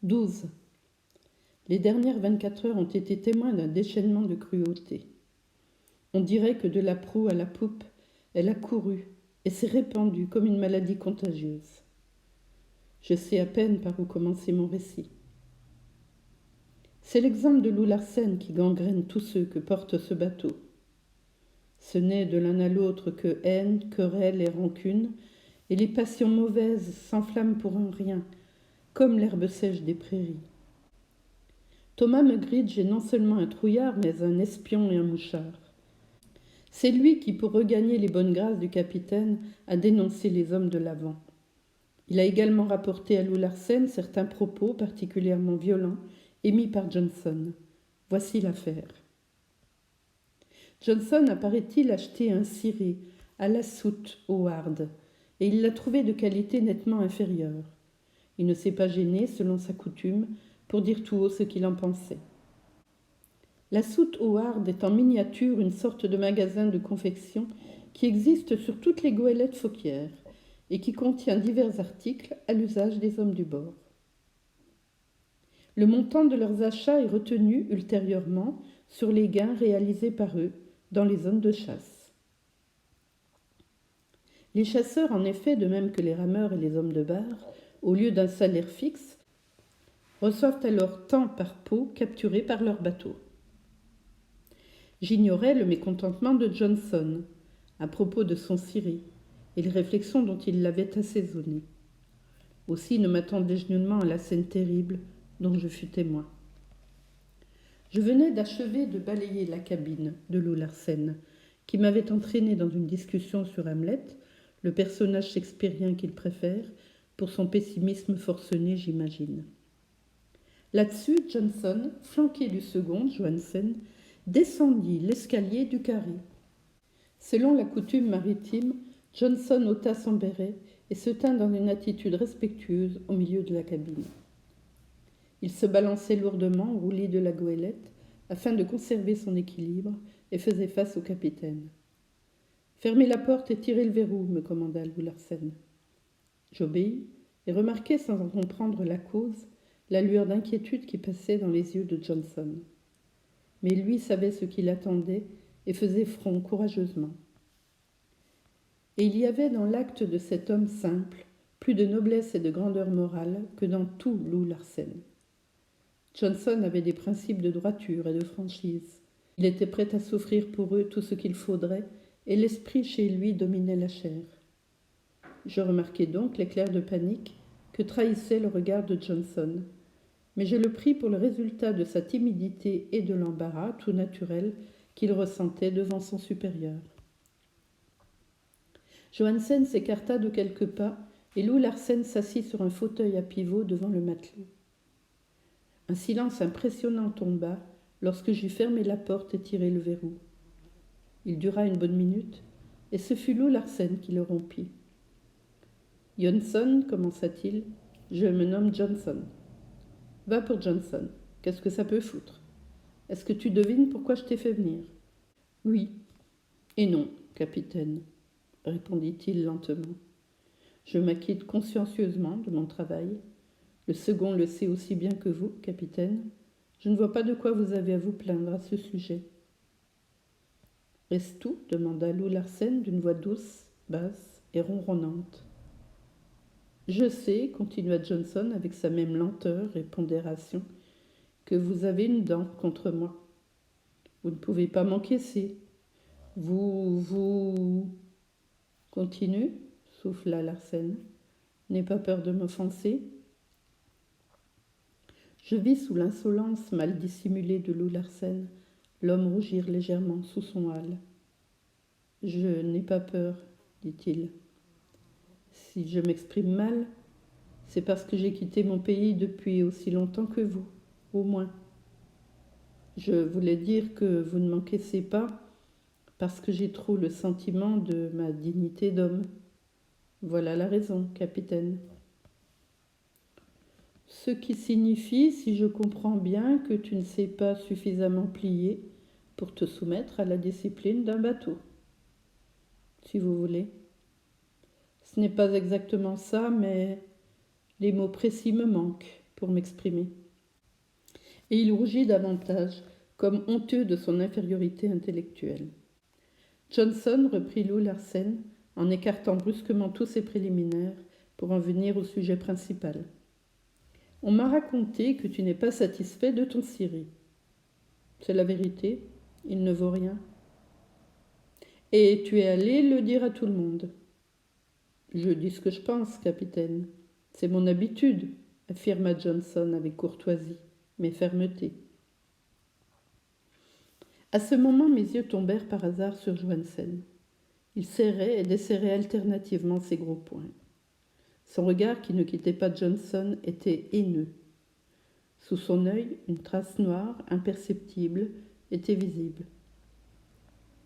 12. Les dernières 24 heures ont été témoins d'un déchaînement de cruauté. On dirait que de la proue à la poupe, elle a couru et s'est répandue comme une maladie contagieuse. Je sais à peine par où commencer mon récit. C'est l'exemple de Lou Larsen qui gangrène tous ceux que porte ce bateau. Ce n'est de l'un à l'autre que haine, querelle et rancune, et les passions mauvaises s'enflamment pour un rien, comme l'herbe sèche des prairies. Thomas Mugridge est non seulement un trouillard, mais un espion et un mouchard. C'est lui qui, pour regagner les bonnes grâces du capitaine, a dénoncé les hommes de l'avant. Il a également rapporté à Lou Larsen certains propos particulièrement violents émis par Johnson. Voici l'affaire. Johnson a, paraît-il, acheté un ciré à la soute Howard, et il l'a trouvé de qualité nettement inférieure. Il ne s'est pas gêné, selon sa coutume, pour dire tout haut ce qu'il en pensait. La soute Howard est en miniature une sorte de magasin de confection qui existe sur toutes les goélettes phoquières et qui contient divers articles à l'usage des hommes du bord. Le montant de leurs achats est retenu ultérieurement sur les gains réalisés par eux dans les zones de chasse. Les chasseurs, en effet, de même que les rameurs et les hommes de bar, au lieu d'un salaire fixe, reçoivent alors tant par peau capturés par leur bateau. J'ignorais le mécontentement de Johnson à propos de son ciré et les réflexions dont il l'avait assaisonné. Aussi ne m'attendais-je nullement à la scène terrible dont je fus témoin. Je venais d'achever de balayer la cabine de Lou Larsen, qui m'avait entraîné dans une discussion sur Hamlet, le personnage shakespearien qu'il préfère, pour son pessimisme forcené, j'imagine. Là-dessus, Johnson, flanqué du second, Johansen, descendit l'escalier du carré. Selon la coutume maritime, Johnson ôta son béret et se tint dans une attitude respectueuse au milieu de la cabine. Il se balançait lourdement au roulis de la goélette afin de conserver son équilibre et faisait face au capitaine. « Fermez la porte et tirez le verrou » me commanda Lou Larsen. J'obéis et remarquai sans en comprendre la cause la lueur d'inquiétude qui passait dans les yeux de Johnson. Mais lui savait ce qu'il attendait et faisait front courageusement. Et il y avait dans l'acte de cet homme simple plus de noblesse et de grandeur morale que dans tout Lou Larsen. Johnson avait des principes de droiture et de franchise. Il était prêt à souffrir pour eux tout ce qu'il faudrait, et l'esprit chez lui dominait la chair. Je remarquai donc l'éclair de panique que trahissait le regard de Johnson, mais je le pris pour le résultat de sa timidité et de l'embarras tout naturel qu'il ressentait devant son supérieur. Johansen s'écarta de quelques pas et Lou Larsen s'assit sur un fauteuil à pivot devant le matelot. Un silence impressionnant tomba lorsque j'eus fermé la porte et tiré le verrou. Il dura une bonne minute, et ce fut Lou Larsen qui le rompit. « Johnson, commença-t-il, je me nomme Johnson. »« Va pour Johnson, qu'est-ce que ça peut foutre ? Est-ce que tu devines pourquoi je t'ai fait venir ?»« Oui. »« Et non, capitaine, » répondit-il lentement. « Je m'acquitte consciencieusement de mon travail. Le second le sait aussi bien que vous, capitaine. Je ne vois pas de quoi vous avez à vous plaindre à ce sujet. »« Est-ce tout ?» demanda Lou Larsen d'une voix douce, basse et ronronnante. « Je sais, continua Johnson avec sa même lenteur et pondération, que vous avez une dent contre moi. Vous ne pouvez pas m'encaisser. Vous... » Continue, souffla Larsen. « N'aie pas peur de m'offenser. » Je vis sous l'insolence mal dissimulée de Lou Larsen l'homme rougir légèrement sous son hâle. « Je n'ai pas peur, dit-il. Si je m'exprime mal, c'est parce que j'ai quitté mon pays depuis aussi longtemps que vous, au moins. Je voulais dire que vous ne m'encaissez pas parce que j'ai trop le sentiment de ma dignité d'homme. Voilà la raison, capitaine. Ce qui signifie, si je comprends bien, que tu ne sais pas suffisamment plier pour te soumettre à la discipline d'un bateau, si vous voulez. Ce n'est pas exactement ça, mais les mots précis me manquent pour m'exprimer. Et il rougit davantage, comme honteux de son infériorité intellectuelle. Johnson, reprit Lou Larsen, en écartant brusquement tous ses préliminaires pour en venir au sujet principal. On m'a raconté que tu n'es pas satisfait de ton Siri. C'est la vérité, il ne vaut rien. Et tu es allé le dire à tout le monde. Je dis ce que je pense, capitaine. C'est mon habitude, affirma Johnson avec courtoisie, mais fermeté. À ce moment, mes yeux tombèrent par hasard sur Johansen. Il serrait et desserrait alternativement ses gros poings. Son regard, qui ne quittait pas Johnson, était haineux. Sous son œil, une trace noire, imperceptible, était visible.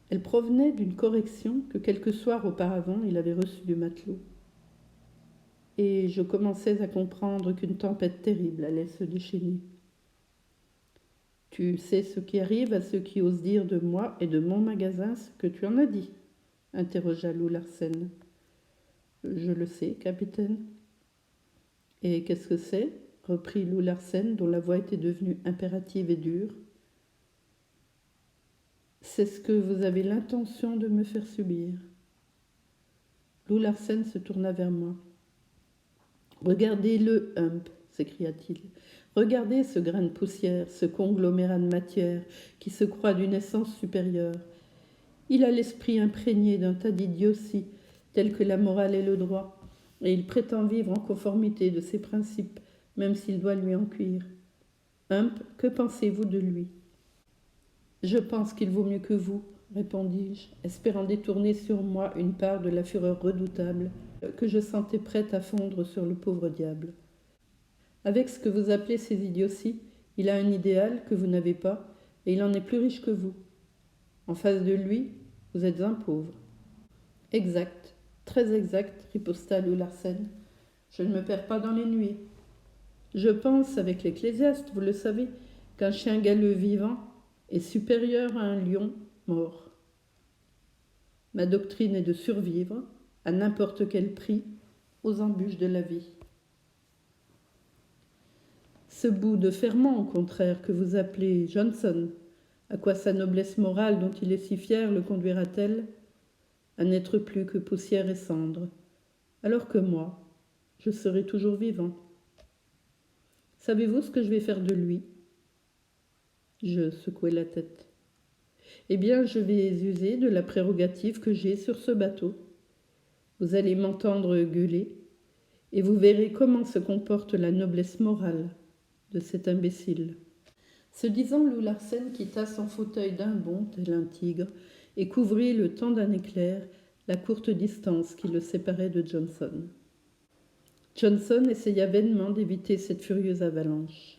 Elle provenait d'une correction que quelques soirs auparavant il avait reçue du matelot. Et je commençais à comprendre qu'une tempête terrible allait se déchaîner. Tu sais ce qui arrive à ceux qui osent dire de moi et de mon magasin ce que tu en as dit, interrogea Lou Larsen. Je le sais, capitaine. Et qu'est-ce que c'est, reprit Lou Larsen, dont la voix était devenue impérative et dure. C'est ce que vous avez l'intention de me faire subir. Lou Larsen se tourna vers moi. Regardez-le, Hump, s'écria-t-il. Regardez ce grain de poussière, ce conglomérat de matière qui se croit d'une essence supérieure. Il a l'esprit imprégné d'un tas d'idioties, tels que la morale et le droit, et il prétend vivre en conformité de ses principes, même s'il doit lui en cuire. Hump, que pensez-vous de lui ? Je pense qu'il vaut mieux que vous, répondis-je, espérant détourner sur moi une part de la fureur redoutable que je sentais prête à fondre sur le pauvre diable. Avec ce que vous appelez ses idioties, il a un idéal que vous n'avez pas, et il en est plus riche que vous. En face de lui, vous êtes un pauvre. Exact, très exact, riposta Lou Larsen. Je ne me perds pas dans les nuits. Je pense, avec l'Ecclésiaste, vous le savez, qu'un chien galeux vivant est supérieur à un lion mort. Ma doctrine est de survivre, à n'importe quel prix, aux embûches de la vie. Ce bout de ferment, au contraire, que vous appelez Johnson, à quoi sa noblesse morale dont il est si fier le conduira-t-elle ? À n'être plus que poussière et cendre, alors que moi, je serai toujours vivant. Savez-vous ce que je vais faire de lui ? Je secouai la tête. Eh bien, je vais user de la prérogative que j'ai sur ce bateau. Vous allez m'entendre gueuler, et vous verrez comment se comporte la noblesse morale de cet imbécile. Ce disant, Lou Larsen quitta son fauteuil d'un bond, tel un tigre, et couvrit le temps d'un éclair la courte distance qui le séparait de Johnson. Johnson essaya vainement d'éviter cette furieuse avalanche.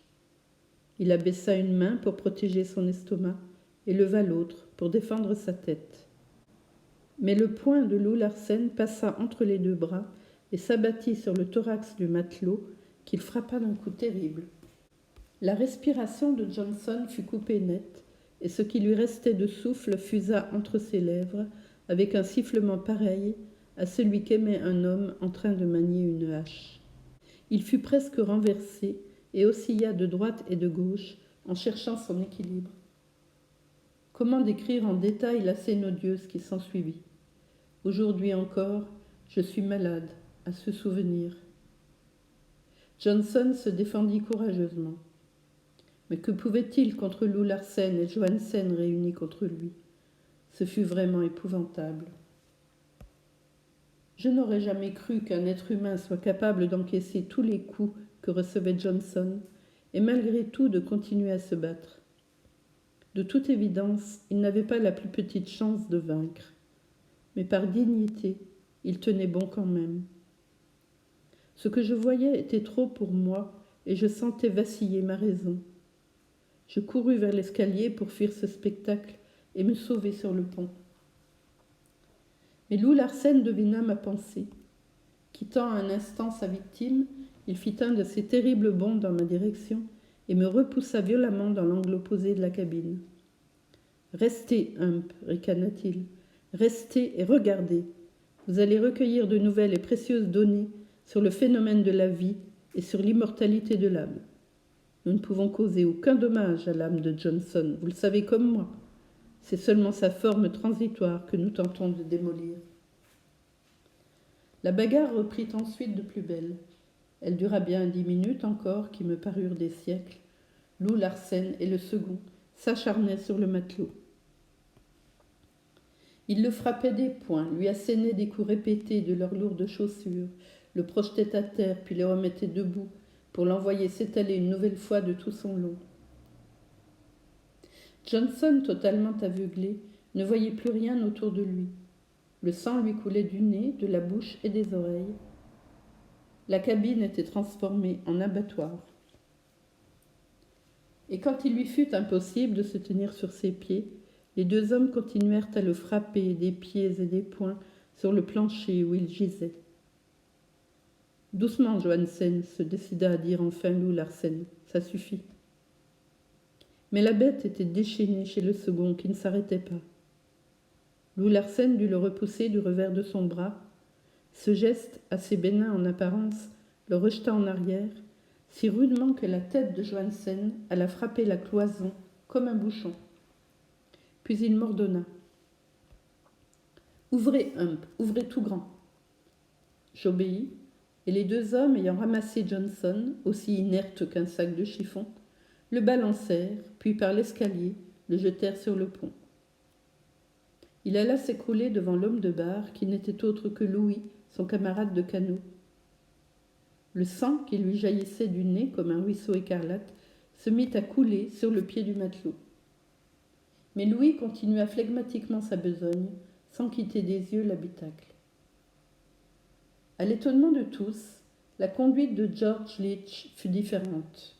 Il abaissa une main pour protéger son estomac et leva l'autre pour défendre sa tête. Mais le poing de Lou Larsen passa entre les deux bras et s'abattit sur le thorax du matelot qu'il frappa d'un coup terrible. La respiration de Johnson fut coupée net et ce qui lui restait de souffle fusa entre ses lèvres avec un sifflement pareil à celui qu'émet un homme en train de manier une hache. Il fut presque renversé et oscilla de droite et de gauche en cherchant son équilibre. Comment décrire en détail la scène odieuse qui s'ensuivit ? Aujourd'hui encore, je suis malade à ce souvenir. Johnson se défendit courageusement. Mais que pouvait-il contre Lou Larsen et Johansen réunis contre lui ? Ce fut vraiment épouvantable. Je n'aurais jamais cru qu'un être humain soit capable d'encaisser tous les coups que recevait Johnson et malgré tout de continuer à se battre. De toute évidence, il n'avait pas la plus petite chance de vaincre. Mais par dignité, il tenait bon quand même. Ce que je voyais était trop pour moi et je sentais vaciller ma raison. Je courus vers l'escalier pour fuir ce spectacle et me sauver sur le pont. Mais Lou Larsen devina ma pensée. Quittant un instant sa victime, il fit un de ces terribles bonds dans ma direction et me repoussa violemment dans l'angle opposé de la cabine. « Restez, Hump, ricana-t-il. Restez et regardez. Vous allez recueillir de nouvelles et précieuses données sur le phénomène de la vie et sur l'immortalité de l'âme. Nous ne pouvons causer aucun dommage à l'âme de Johnson, vous le savez comme moi. C'est seulement sa forme transitoire que nous tentons de démolir. La bagarre reprit ensuite de plus belle. Elle dura bien 10 minutes encore, qui me parurent des siècles. Lou Larsen et le second s'acharnaient sur le matelot. Ils le frappaient des poings, lui assénaient des coups répétés de leurs lourdes chaussures, le projetaient à terre, puis les remettaient debout pour l'envoyer s'étaler une nouvelle fois de tout son long. Johnson, totalement aveuglé, ne voyait plus rien autour de lui. Le sang lui coulait du nez, de la bouche et des oreilles. La cabine était transformée en abattoir. Et quand il lui fut impossible de se tenir sur ses pieds, les deux hommes continuèrent à le frapper des pieds et des poings sur le plancher où il gisait. « Doucement, Johansen, se décida à dire enfin Lou Larsen, ça suffit. » Mais la bête était déchaînée chez le second qui ne s'arrêtait pas. Lou Larsen dut le repousser du revers de son bras. Ce geste, assez bénin en apparence, le rejeta en arrière, si rudement que la tête de Johansen alla frapper la cloison comme un bouchon. Puis il m'ordonna. « Ouvrez, Hump, ouvrez tout grand. » J'obéis, et les deux hommes, ayant ramassé Johnson, aussi inerte qu'un sac de chiffon, le balancèrent, puis par l'escalier, le jetèrent sur le pont. Il alla s'écrouler devant l'homme de bar, qui n'était autre que Louis, son camarade de canot. Le sang qui lui jaillissait du nez comme un ruisseau écarlate se mit à couler sur le pied du matelot. Mais Louis continua flegmatiquement sa besogne, sans quitter des yeux l'habitacle. À l'étonnement de tous, la conduite de George Leach fut différente.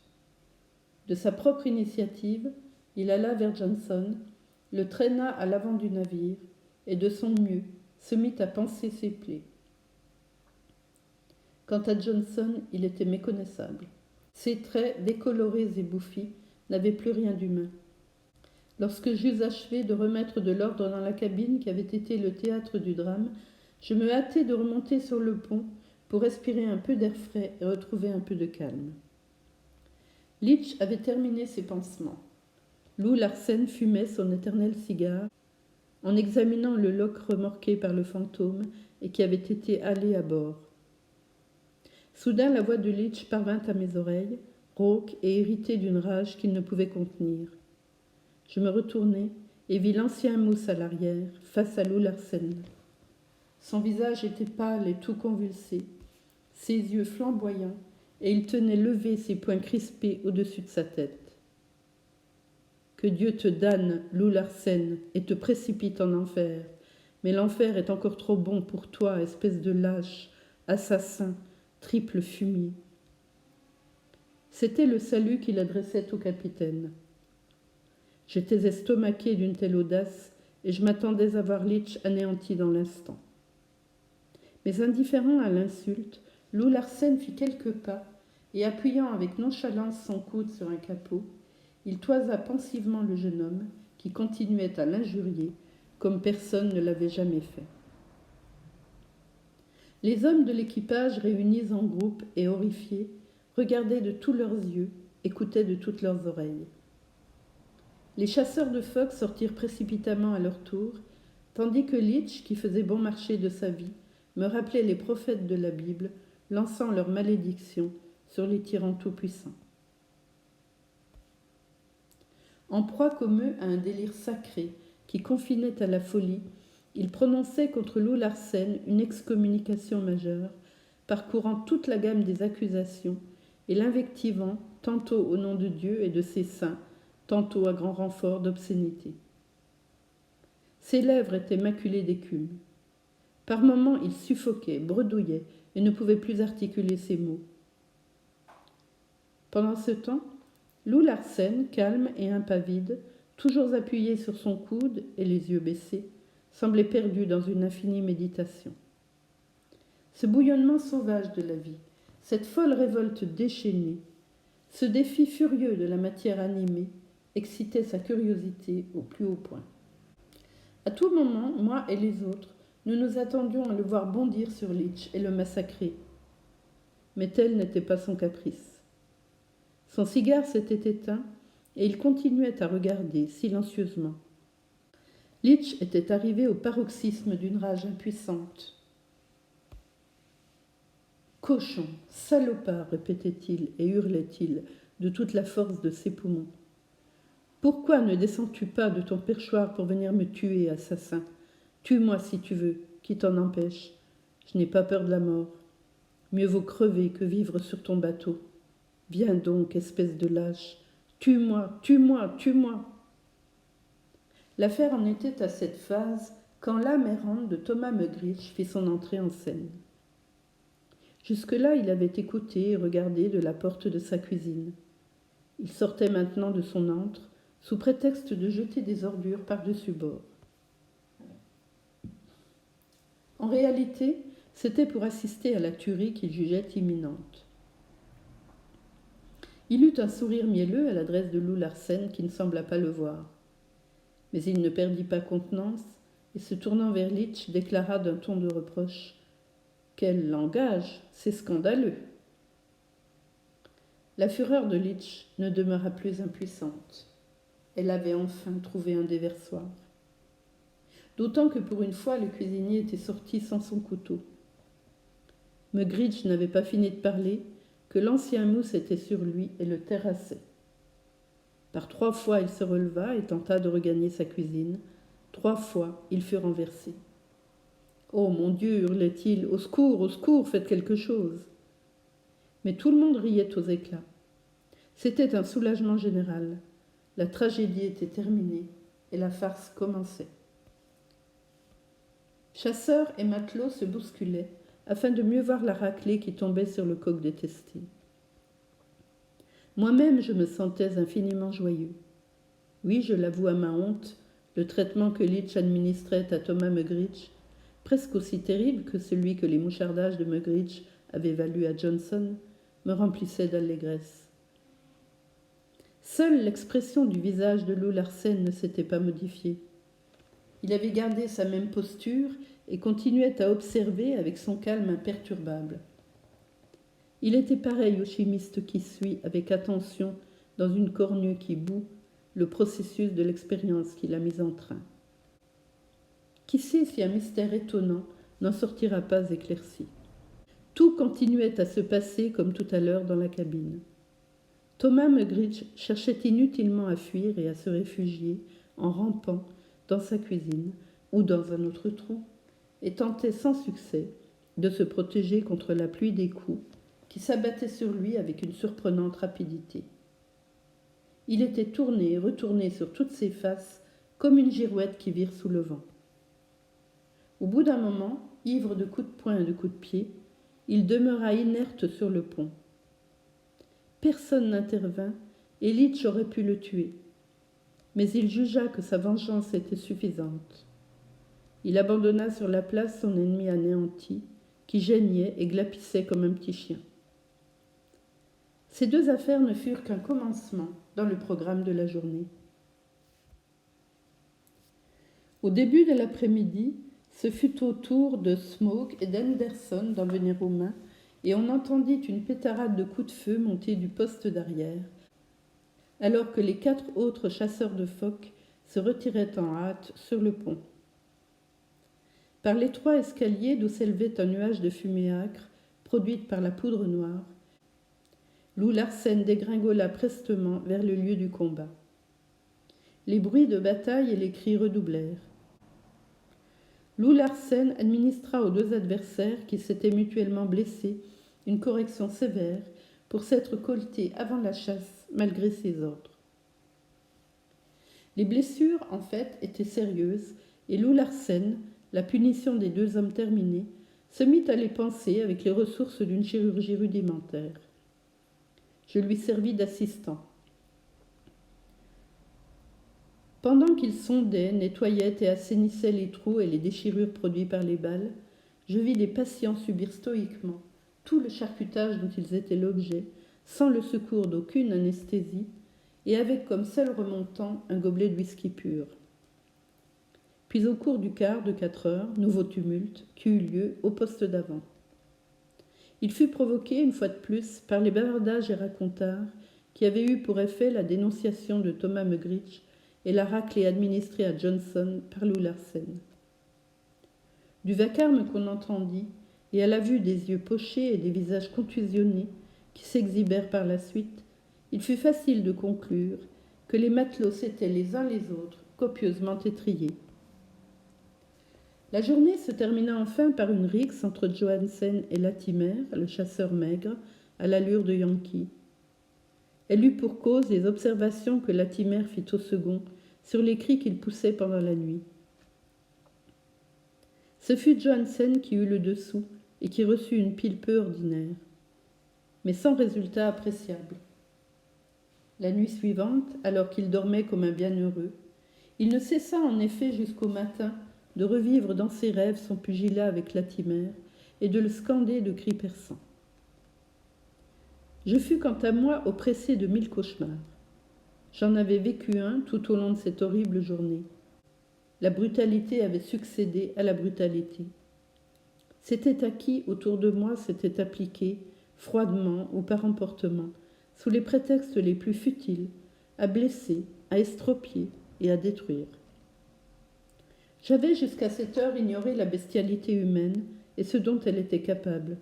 De sa propre initiative, il alla vers Johnson, le traîna à l'avant du navire, et de son mieux se mit à panser ses plaies. Quant à Johnson, il était méconnaissable. Ses traits, décolorés et bouffis, n'avaient plus rien d'humain. Lorsque j'eus achevé de remettre de l'ordre dans la cabine qui avait été le théâtre du drame, je me hâtai de remonter sur le pont pour respirer un peu d'air frais et retrouver un peu de calme. Leach avait terminé ses pansements. Lou Larsen fumait son éternel cigare en examinant le loch remorqué par le fantôme et qui avait été halé à bord. Soudain, la voix de Leach parvint à mes oreilles, rauque et irritée d'une rage qu'il ne pouvait contenir. Je me retournai et vis l'ancien mousse à l'arrière, face à Lou Larsen. Son visage était pâle et tout convulsé, ses yeux flamboyants, et il tenait levés ses poings crispés au-dessus de sa tête. « Que Dieu te damne, Lou Larsen, et te précipite en enfer. Mais l'enfer est encore trop bon pour toi, espèce de lâche, assassin, triple fumier. » C'était le salut qu'il adressait au capitaine. J'étais estomaqué d'une telle audace, et je m'attendais à voir Leach anéanti dans l'instant. Mais indifférent à l'insulte, Lou Larsen fit quelques pas, et appuyant avec nonchalance son coude sur un capot, il toisa pensivement le jeune homme, qui continuait à l'injurier, comme personne ne l'avait jamais fait. Les hommes de l'équipage, réunis en groupe et horrifiés, regardaient de tous leurs yeux, écoutaient de toutes leurs oreilles. Les chasseurs de phoques sortirent précipitamment à leur tour, tandis que Leach, qui faisait bon marché de sa vie, me rappelait les prophètes de la Bible, lançant leurs malédictions sur les tyrans tout-puissants. En proie comme eux à un délire sacré qui confinait à la folie, il prononçait contre Lou Larsen une excommunication majeure, parcourant toute la gamme des accusations et l'invectivant tantôt au nom de Dieu et de ses saints, tantôt à grand renfort d'obscénité. Ses lèvres étaient maculées d'écume. Par moments, il suffoquait, bredouillait et ne pouvait plus articuler ses mots. Pendant ce temps, Lou Larsen, calme et impavide, toujours appuyé sur son coude et les yeux baissés, semblait perdu dans une infinie méditation. Ce bouillonnement sauvage de la vie, cette folle révolte déchaînée, ce défi furieux de la matière animée, excitait sa curiosité au plus haut point. À tout moment, moi et les autres, nous nous attendions à le voir bondir sur Leach et le massacrer. mais tel n'était pas son caprice. Son cigare s'était éteint et il continuait à regarder silencieusement. Litch était arrivé au paroxysme d'une rage impuissante. « Cochon, salopard !» répétait-il et hurlait-il de toute la force de ses poumons. « Pourquoi ne descends-tu pas de ton perchoir pour venir me tuer, assassin ? Tue-moi si tu veux, qui t'en empêche. Je n'ai pas peur de la mort. Mieux vaut crever que vivre sur ton bateau. Viens donc, espèce de lâche. Tue-moi, tue-moi, tue-moi !» L'affaire en était à cette phase quand l'âme errante de Thomas Mugridge fit son entrée en scène. Jusque-là, il avait écouté et regardé de la porte de sa cuisine. Il sortait maintenant de son antre, sous prétexte de jeter des ordures par-dessus bord. En réalité, c'était pour assister à la tuerie qu'il jugeait imminente. Il eut un sourire mielleux à l'adresse de Lou Larsen qui ne sembla pas le voir. Mais il ne perdit pas contenance et, se tournant vers Litch, déclara d'un ton de reproche : « Quel langage, c'est scandaleux !» La fureur de Litch ne demeura plus impuissante. Elle avait enfin trouvé un déversoir. D'autant que pour une fois, le cuisinier était sorti sans son couteau. Mugridge n'avait pas fini de parler que l'ancien mousse était sur lui et le terrassait. Par 3 fois, il se releva et tenta de regagner sa cuisine. 3 fois, il fut renversé. « Oh mon Dieu !» hurlait-il. « Au secours, faites quelque chose !» Mais tout le monde riait aux éclats. C'était un soulagement général. La tragédie était terminée et la farce commençait. Chasseurs et matelots se bousculaient afin de mieux voir la raclée qui tombait sur le coq détesté. Moi-même, je me sentais infiniment joyeux. Oui, je l'avoue à ma honte, le traitement que Litch administrait à Thomas Mugridge, presque aussi terrible que celui que les mouchardages de Mugridge avaient valu à Johnson, me remplissait d'allégresse. Seule l'expression du visage de Lou Larsen ne s'était pas modifiée. Il avait gardé sa même posture et continuait à observer avec son calme imperturbable. Il était pareil au chimiste qui suit avec attention, dans une cornue qui bout, le processus de l'expérience qu'il a mis en train. Qui sait si un mystère étonnant n'en sortira pas éclairci. Tout continuait à se passer comme tout à l'heure dans la cabine. Thomas Mugridge cherchait inutilement à fuir et à se réfugier en rampant dans sa cuisine ou dans un autre trou, et tentait sans succès de se protéger contre la pluie des coups qui s'abattait sur lui avec une surprenante rapidité. Il était tourné et retourné sur toutes ses faces comme une girouette qui vire sous le vent. Au bout d'un moment, ivre de coups de poing et de coups de pied, il demeura inerte sur le pont. Personne n'intervint et Litch aurait pu le tuer, mais il jugea que sa vengeance était suffisante. Il abandonna sur la place son ennemi anéanti, qui geignait et glapissait comme un petit chien. Ces 2 affaires ne furent qu'un commencement dans le programme de la journée. Au début de l'après-midi, ce fut au tour de Smoke et d'Henderson d'en venir aux mains, et on entendit une pétarade de coups de feu monter du poste d'arrière, alors que les 4 autres chasseurs de phoques se retiraient en hâte sur le pont. Par l'étroit escalier d'où s'élevait un nuage de fumée âcre, produite par la poudre noire, Lou Larsen dégringola prestement vers le lieu du combat. Les bruits de bataille et les cris redoublèrent. Lou Larsen administra aux 2 adversaires qui s'étaient mutuellement blessés une correction sévère pour s'être colletés avant la chasse malgré ses ordres. Les blessures, en fait, étaient sérieuses et Lou Larsen, la punition des 2 hommes terminée, se mit à les panser avec les ressources d'une chirurgie rudimentaire. Je lui servis d'assistant. Pendant qu'il sondait, nettoyait et assainissait les trous et les déchirures produits par les balles, je vis les patients subir stoïquement tout le charcutage dont ils étaient l'objet, sans le secours d'aucune anesthésie, et avec comme seul remontant un gobelet de whisky pur. Puis au cours du quart de 4 heures, nouveau tumulte qui eut lieu au poste d'avant. Il fut provoqué, une fois de plus, par les bavardages et racontards qui avaient eu pour effet la dénonciation de Thomas Mugridge et la raclée administrée à Johnson par Lou Larsen. Du vacarme qu'on entendit, et à la vue des yeux pochés et des visages contusionnés qui s'exhibèrent par la suite, il fut facile de conclure que les matelots s'étaient les uns les autres copieusement étrillés. La journée se termina enfin par une rixe entre Johansen et Latimer, le chasseur maigre, à l'allure de Yankee. Elle eut pour cause les observations que Latimer fit au second sur les cris qu'il poussait pendant la nuit. Ce fut Johansen qui eut le dessous et qui reçut une pile peu ordinaire, mais sans résultat appréciable. La nuit suivante, alors qu'il dormait comme un bienheureux, il ne cessa en effet jusqu'au matin de revivre dans ses rêves son pugilat avec Latimer et de le scander de cris perçants. Je fus quant à moi oppressé de 1000 cauchemars. J'en avais vécu un tout au long de cette horrible journée. La brutalité avait succédé à la brutalité. C'était à qui, autour de moi, s'était appliqué, froidement ou par emportement, sous les prétextes les plus futiles, à blesser, à estropier et à détruire. J'avais jusqu'à cette heure ignoré la bestialité humaine et ce dont elle était capable.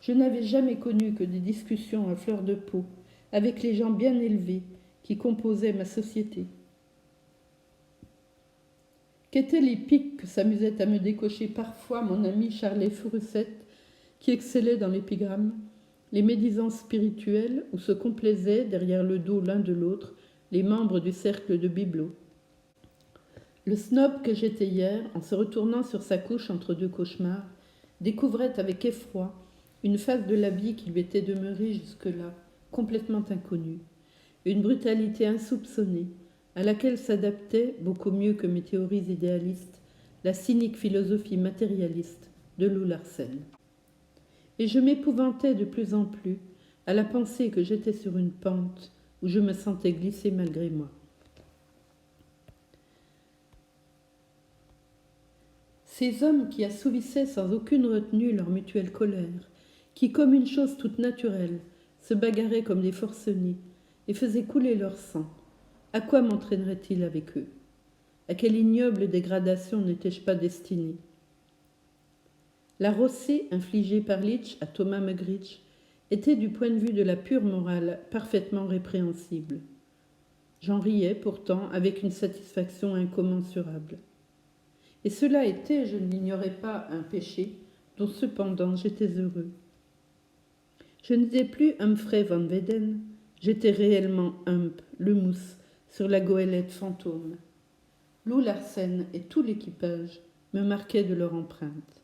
Je n'avais jamais connu que des discussions à fleur de peau avec les gens bien élevés qui composaient ma société. Qu'étaient les piques que s'amusait à me décocher parfois mon ami Charlet Fourcette, qui excellait dans l'épigramme, les médisances spirituelles où se complaisaient derrière le dos l'un de l'autre les membres du cercle de bibelots. Le snob que j'étais hier, en se retournant sur sa couche entre deux cauchemars, découvrait avec effroi une face de la vie qui lui était demeurée jusque-là, complètement inconnue, une brutalité insoupçonnée, à laquelle s'adaptait, beaucoup mieux que mes théories idéalistes, la cynique philosophie matérialiste de Lou Larsen. Et je m'épouvantais de plus en plus à la pensée que j'étais sur une pente où je me sentais glisser malgré moi. Ces hommes qui assouvissaient sans aucune retenue leur mutuelle colère, qui, comme une chose toute naturelle, se bagarraient comme des forcenés et faisaient couler leur sang, à quoi m'entraînerait-il avec eux? À quelle ignoble dégradation n'étais-je pas destiné? La rossée infligée par Leach à Thomas Mugridge était, du point de vue de la pure morale, parfaitement répréhensible. J'en riais pourtant avec une satisfaction incommensurable. Et cela était, je ne l'ignorais pas, un péché dont cependant j'étais heureux. Je n'étais plus Humphrey Van Weyden, j'étais réellement Hump, le mousse, sur la goélette fantôme. Lou Larsen et tout l'équipage me marquaient de leur empreinte.